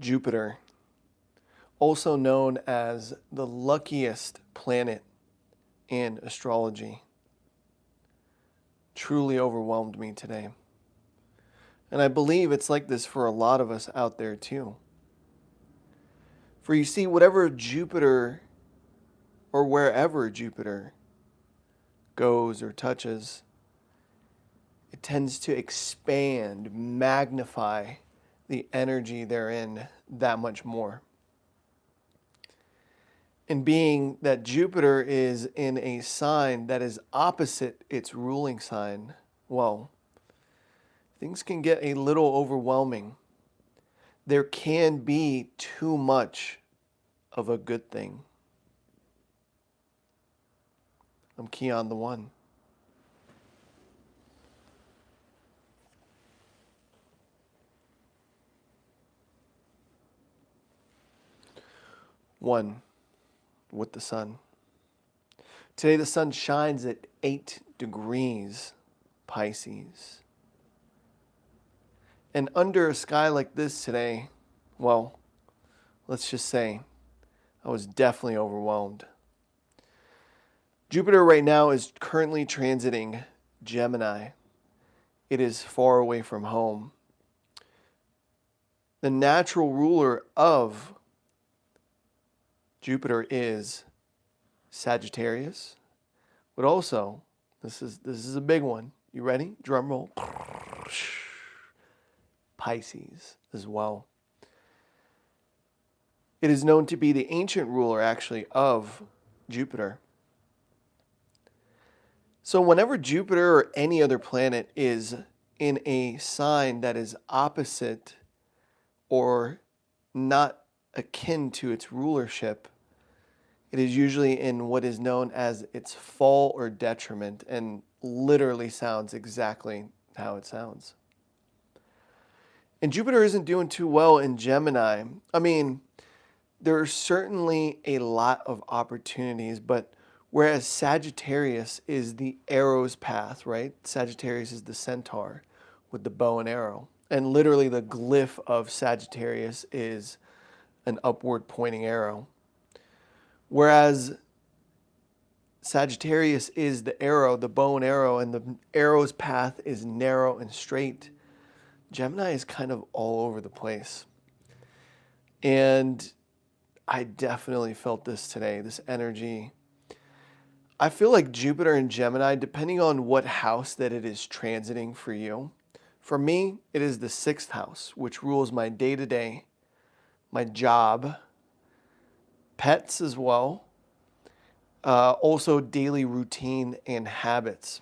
Jupiter, also known as the luckiest planet in astrology, truly overwhelmed me today. And I believe it's like this for a lot of us out there too. For you see, whatever Jupiter or wherever Jupiter goes or touches, it tends to expand, magnify the energy therein that much more. And being that Jupiter is in a sign that is opposite its ruling sign, well, things can get a little overwhelming. There can be too much of a good thing. I'm Kian the One. One with the sun. Today the sun shines at 8 degrees Pisces. And under a sky like this today, well, let's just say I was definitely overwhelmed. Jupiter right now is currently transiting Gemini. It is far away from home. The natural ruler of Jupiter is Sagittarius, but also, this is a big one. You ready? Drum roll. Pisces as well. It is known to be the ancient ruler, actually, of Jupiter. So whenever Jupiter or any other planet is in a sign that is opposite or not akin to its rulership, it is usually in what is known as its fall or detriment, and literally sounds exactly how it sounds. And Jupiter isn't doing too well in Gemini. I mean, there are certainly a lot of opportunities, but whereas Sagittarius is the arrow's path, right? Sagittarius is the centaur with the bow and arrow. And literally the glyph of Sagittarius is an upward pointing arrow. Whereas Sagittarius is the arrow, the bow and arrow, and the arrow's path is narrow and straight. Gemini is kind of all over the place. And I definitely felt this today, this energy. I feel like Jupiter and Gemini, depending on what house that it is transiting for you, for me, it is the 6th house, which rules my day-to-day, my job, pets as well, also daily routine and habits.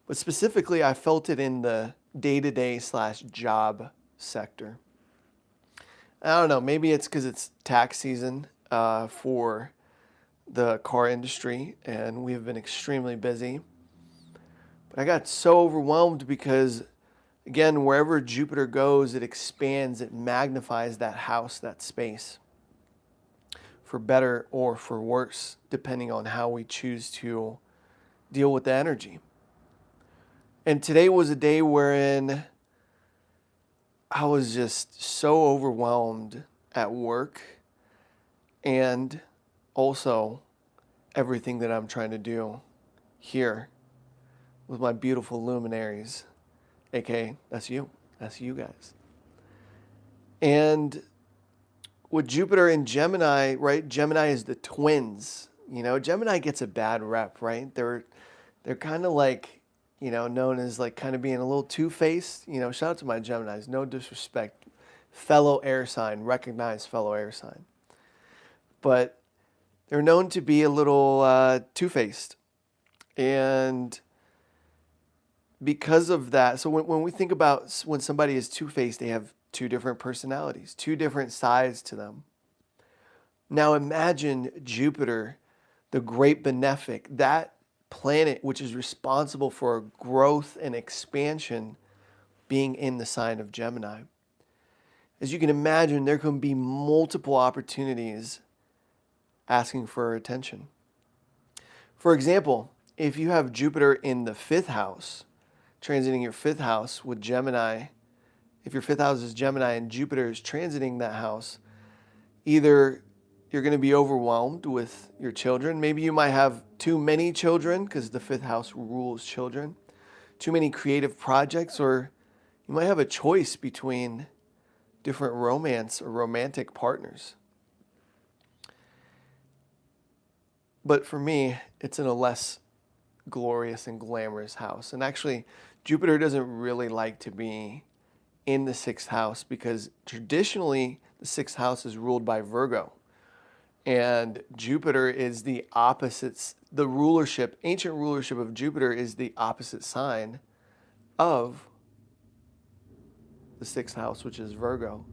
But specifically, I felt it in the day-to-day / job sector. I don't know, maybe it's because it's tax season for the car industry, and we have been extremely busy. But I got so overwhelmed because, again, wherever Jupiter goes, it expands, it magnifies that house, that space, for better or for worse, depending on how we choose to deal with the energy. And today was a day wherein I was just so overwhelmed at work and also everything that I'm trying to do here with my beautiful luminaries, aka that's you guys. And with Jupiter in Gemini, right? Gemini is the twins. You know, Gemini gets a bad rep, right? They're kind of like, you know, known as like kind of being a little two-faced. You know, shout out to my Geminis, no disrespect. Fellow air sign, recognized fellow air sign. But they're known to be a little two-faced. And because of that, so when we think about when somebody is two-faced, they have 2 different personalities, 2 different sides to them. Now imagine Jupiter, the great benefic, that planet which is responsible for growth and expansion, being in the sign of Gemini. As you can imagine, there can be multiple opportunities asking for our attention. For example, if you have Jupiter in the 5th house, transiting your 5th house with Gemini, if your 5th house is Gemini and Jupiter is transiting that house, Either you're going to be overwhelmed with your children. Maybe you might have too many children because the fifth house rules children. Too many creative projects, or you might have a choice between different romance or romantic partners. But for me, it's in a less glorious and glamorous house. And actually, Jupiter doesn't really like to be in the sixth house because traditionally the sixth house is ruled by Virgo. And Jupiter is the opposite, the rulership, ancient rulership of Jupiter is the opposite sign of the sixth house, which is Virgo.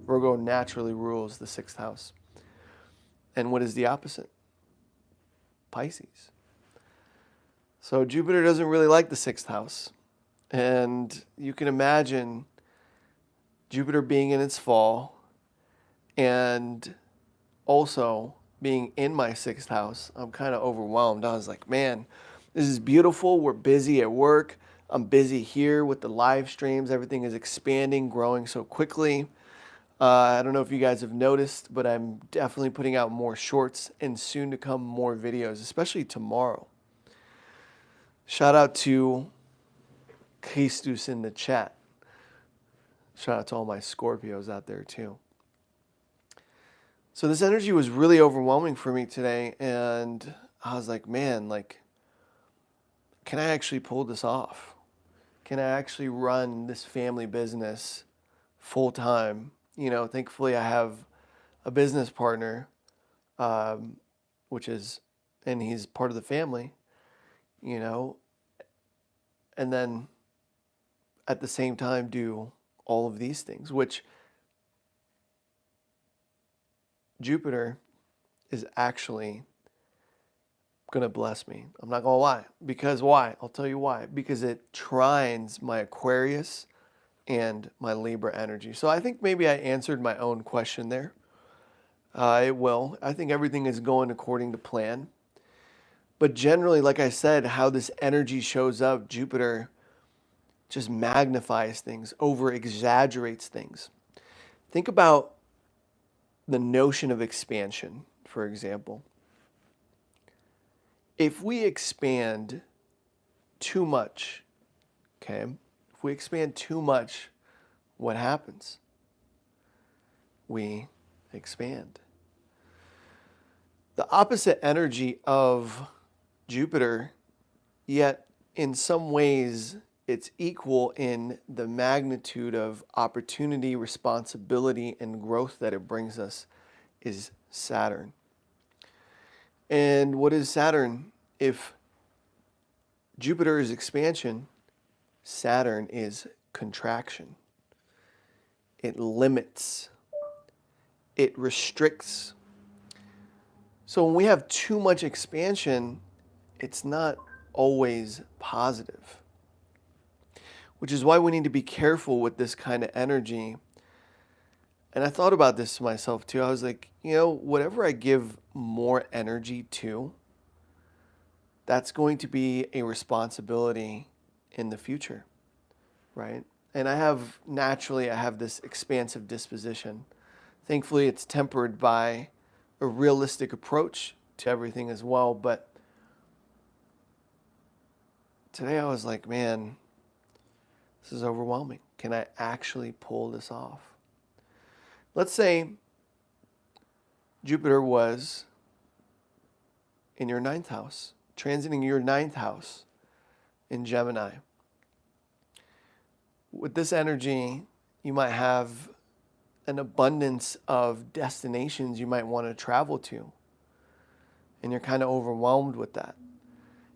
Virgo naturally rules the sixth house. And what is the opposite? Pisces. So Jupiter doesn't really like the sixth house. And you can imagine Jupiter being in its fall and also being in my sixth house. I'm kind of overwhelmed. I was like, man, this is beautiful. We're busy at work. I'm busy here with the live streams. Everything is expanding, growing so quickly. I don't know if you guys have noticed, but I'm definitely putting out more shorts and soon to come more videos, especially tomorrow. Shout out to Christus in the chat. Shout out to all my Scorpios out there too. So this energy was really overwhelming for me today, and I was like, man, like, can I actually pull this off? Can I actually run this family business full time? You know, thankfully I have a business partner, and he's part of the family, you know, and then at the same time do all of these things, which Jupiter is actually going to bless me. I'm not going to lie. Because why? I'll tell you why. Because it trines my Aquarius and my Libra energy. So I think maybe I answered my own question there. It will. I think everything is going according to plan. But generally, like I said, how this energy shows up, Jupiter just magnifies things, over-exaggerates things. Think about the notion of expansion, for example. If we expand too much, okay? If we expand too much, what happens? We expand. The opposite energy of Jupiter, yet in some ways it's equal in the magnitude of opportunity, responsibility, and growth that it brings us, is Saturn. And what is Saturn? If Jupiter is expansion, Saturn is contraction. It limits. It restricts. So when we have too much expansion, it's not always positive. Which is why we need to be careful with this kind of energy. And I thought about this to myself too. I was like, you know, whatever I give more energy to, that's going to be a responsibility in the future, right? And I have this expansive disposition. Thankfully, it's tempered by a realistic approach to everything as well. But today I was like, man, this is overwhelming. Can I actually pull this off? Let's say Jupiter was in your ninth house, transiting your ninth house in Gemini. With this energy, you might have an abundance of destinations you might want to travel to. And you're kind of overwhelmed with that.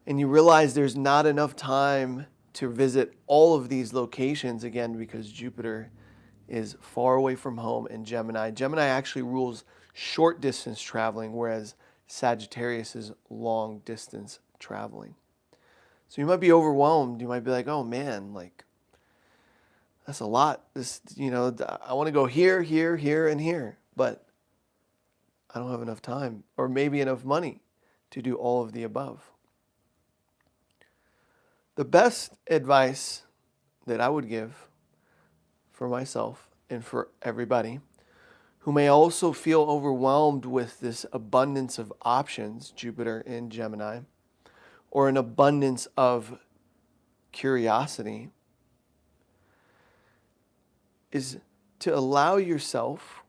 And you realize there's not enough time to visit all of these locations, again, because Jupiter is far away from home in Gemini. Gemini actually rules short distance traveling, whereas Sagittarius is long distance traveling. So you might be overwhelmed. You might be like, oh man, like, that's a lot. This, you know, I want to go here, here, here, and here, but I don't have enough time or maybe enough money to do all of the above. The best advice that I would give for myself and for everybody who may also feel overwhelmed with this abundance of options, Jupiter in Gemini, or an abundance of curiosity, is to allow yourself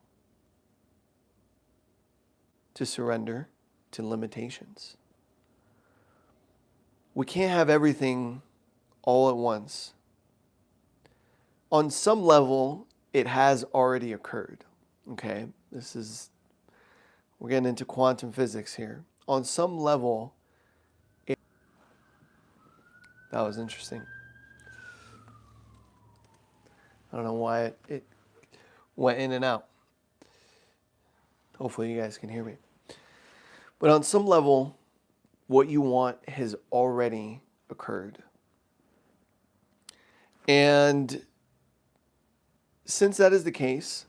to surrender to limitations. We can't have everything all at once. On some level, it has already occurred. Okay, we're getting into quantum physics here. On some level, that was interesting. I don't know why it went in and out. Hopefully you guys can hear me. But on some level, what you want has already occurred. And since that is the case,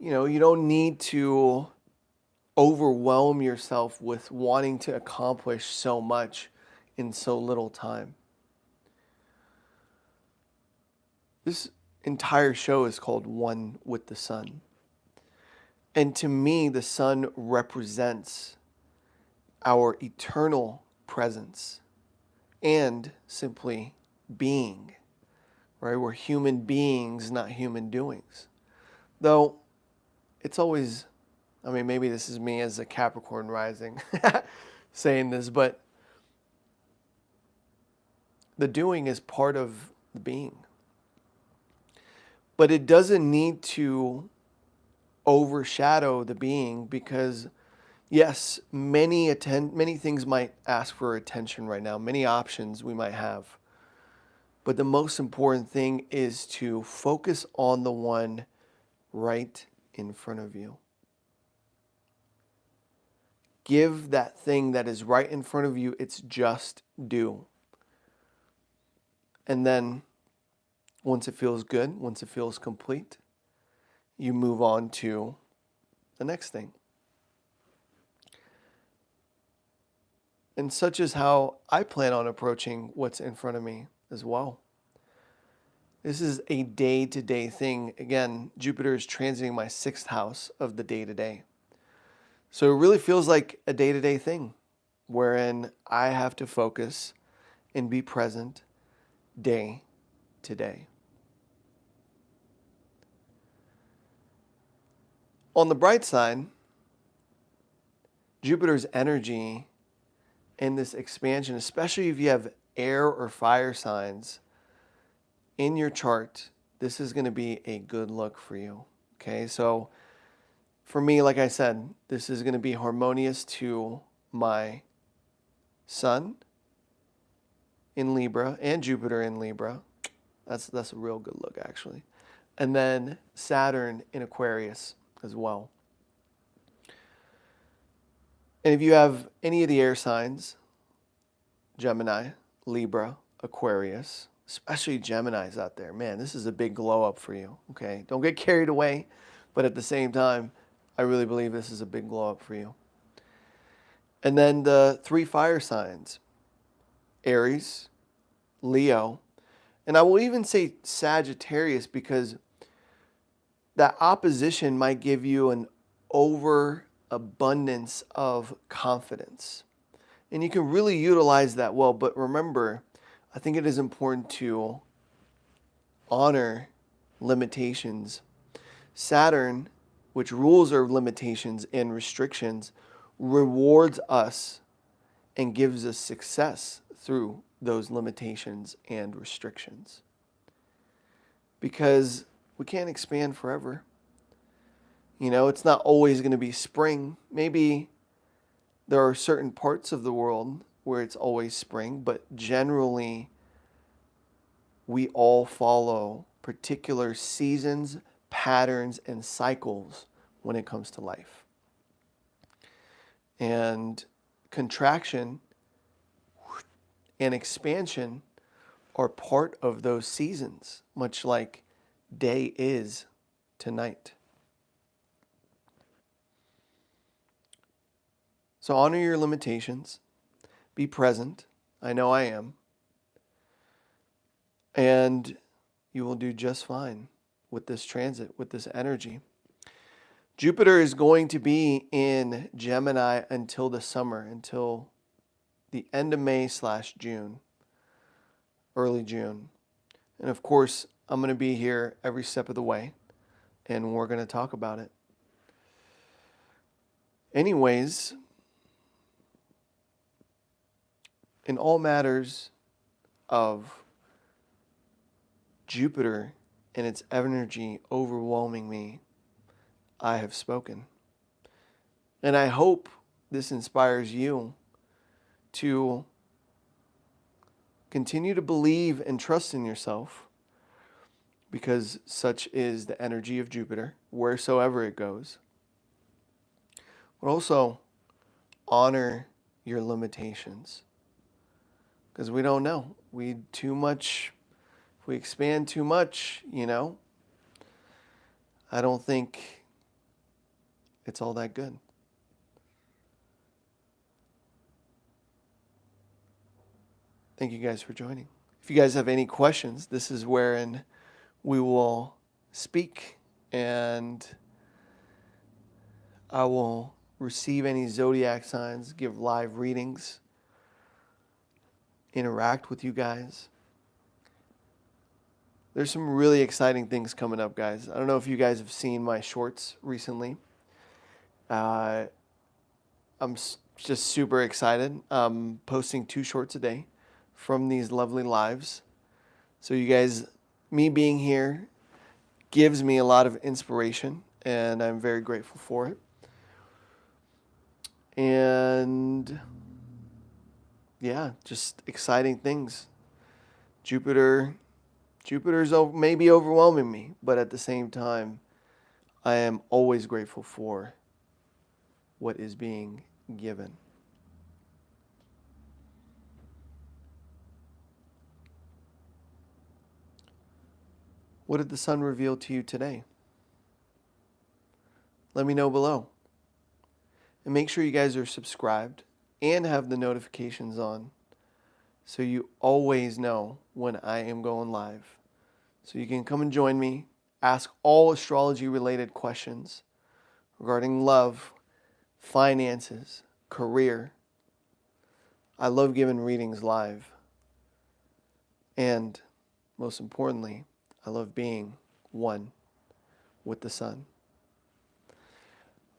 you don't need to overwhelm yourself with wanting to accomplish so much in so little time. This entire show is called One with the Sun. And to me, the sun represents our eternal presence and simply being, right? We're human beings, not human doings. Though it's always, maybe this is me as a Capricorn rising saying this, but the doing is part of the being. But it doesn't need to overshadow the being because, yes, many things might ask for attention right now, many options we might have. But the most important thing is to focus on the one right in front of you. Give that thing that is right in front of you its just due. And then once it feels good, once it feels complete, you move on to the next thing. And such is how I plan on approaching what's in front of me as well. This is a day-to-day thing. Again, Jupiter is transiting my 6th house of the day-to-day. So it really feels like a day-to-day thing wherein I have to focus and be present day to day. On the bright side, Jupiter's energy in this expansion, especially if you have air or fire signs in your chart, this is going to be a good look for you. Okay, so for me, like I said, this is going to be harmonious to my Sun in Libra and Jupiter in Libra. That's a real good look, actually. And then Saturn in Aquarius as well. And if you have any of the air signs, Gemini, Libra, Aquarius, especially Geminis out there, man, this is a big glow up for you, okay? Don't get carried away, but at the same time, I really believe this is a big glow up for you. And then the 3 fire signs, Aries, Leo, and I will even say Sagittarius because that opposition might give you an overabundance of confidence. And you can really utilize that well. But remember, I think it is important to honor limitations. Saturn, which rules our limitations and restrictions, rewards us and gives us success through those limitations and restrictions. Because we can't expand forever. It's not always going to be spring. Maybe there are certain parts of the world where it's always spring, but generally we all follow particular seasons, patterns, and cycles when it comes to life. And contraction and expansion are part of those seasons, much like day is to night. So honor your limitations. Be present. I know I am. And you will do just fine with this transit, with this energy. Jupiter is going to be in Gemini until the summer, until the end of May/June, early June. And of course, I'm going to be here every step of the way, and we're going to talk about it. Anyways, in all matters of Jupiter and its energy overwhelming me, I have spoken. And I hope this inspires you to continue to believe and trust in yourself, because such is the energy of Jupiter, wheresoever it goes. But also honor your limitations, because we don't know. If we expand too much, I don't think it's all that good. Thank you guys for joining. If you guys have any questions, this is wherein we will speak, and I will receive any zodiac signs, give live readings, interact with you guys. There's some really exciting things coming up, guys. I don't know if you guys have seen my shorts recently. I'm just super excited. I'm posting 2 shorts a day from these lovely lives. So you guys, me being here gives me a lot of inspiration, and I'm very grateful for it. And yeah, just exciting things. Jupiter's maybe overwhelming me, but at the same time, I am always grateful for what is being given. What did the sun reveal to you today? Let me know below. And make sure you guys are subscribed and have the notifications on, so you always know when I am going live. So you can come and join me, ask all astrology related questions regarding love, finances, career. I love giving readings live. And most importantly, I love being one with the sun.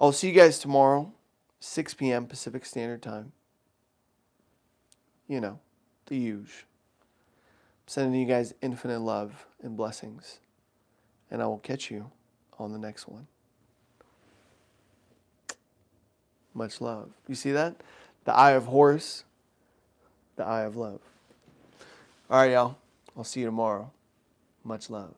I'll see you guys tomorrow, 6 p.m. Pacific Standard Time. The huge. I'm sending you guys infinite love and blessings. And I will catch you on the next one. Much love. You see that? The eye of Horus, the eye of love. All right, y'all. I'll see you tomorrow. Much love.